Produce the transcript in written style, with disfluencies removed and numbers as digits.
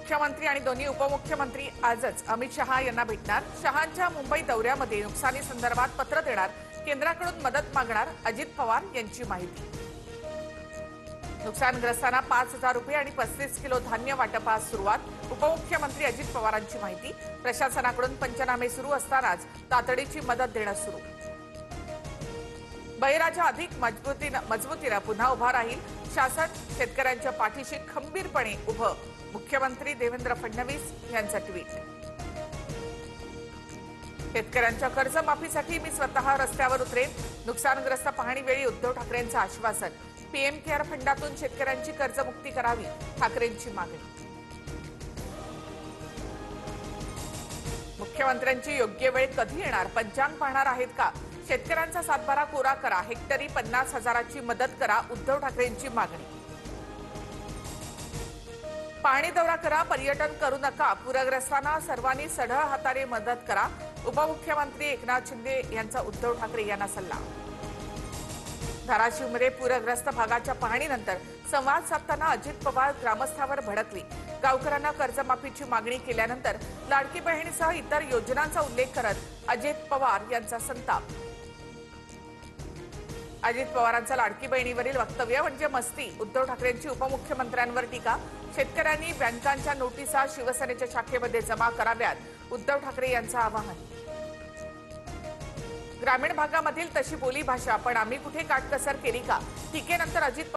मुख्यमंत्री आणि दोन्ही उपमुख्यमंत्री आजच अमित शहा यांना भेटणार। शहांच्या मुंबई दौऱ्यामध्ये नुकसानी संदर्भात पत्र देणार, केंद्राकडून मदत मागणार अजित पवार यांची माहिती। नुकसानग्रस्तांना 5,000 रुपये आणि 35 किलो धान्य वाटपास सुरुवात, उपमुख्यमंत्री अजित पवारांची माहिती। प्रशासनाकडून पंचनामे सुरू असतानाच तातडीची मदत देणं सुरू। बळीराजा अधिक मजबूतीने पुन्हा उभा राहील, शासन शेतकऱ्यांच्या पाठीशी खंबीरपणे उभं, मुख्यमंत्री देवेंद्र फडणवीस यांचं ट्विट। शेतकऱ्यांच्या कर्जमाफीसाठी मी स्वतः रस्त्यावर उतरेन, नुकसानग्रस्त पाहणीवेळी उद्धव ठाकरेंचं आश्वासन। पीएम केअर फंडातून शेतकऱ्यांची कर्जमुक्ती करावी, ठाकरेंची मागणी। मुख्यमंत्र्यांची योग्य वेळ कधी येणार, पंचांग पाहणार आहेत का? शेतकऱ्यांचा सातबारा कोरा करा, हेक्टरी 50,000ची मदत करा, उद्धव ठाकरेंची मागणी। पाणी दौरा करा, पर्यटन करू नका, पूरग्रस्तांना सर्वांनी सढळ हाताने मदत करा, उपमुख्यमंत्री एकनाथ शिंदे यांचा उद्धव ठाकरे यांना सल्ला। धाराशिवमध्ये पूरग्रस्त भागाच्या पाहणीनंतर संवाद साधताना अजित पवार ग्रामस्थावर भडकले। गावकऱ्यांना कर्जमाफीची मागणी केल्यानंतर लाडकी बहिणीसह इतर योजनांचा उल्लेख करत अजित पवार यांचा संताप। अजित पवारांचा लाडकी बहिणीवरील वक्तव्य म्हणजे मस्ती, उद्धव ठाकरेंची उपमुख्यमंत्र्यांवर टीका। शेतकऱ्यांनी बँकांच्या नोटिसा शिवसेनेच्या शाखेमध्ये जमा कराव्यात, उद्धव ठाकरे यांचं आवाहन। ग्रामीण भागामधील तशी बोली भाषा, पण आम्ही कुठे काटकसर केली का? टीकेनंतर अजित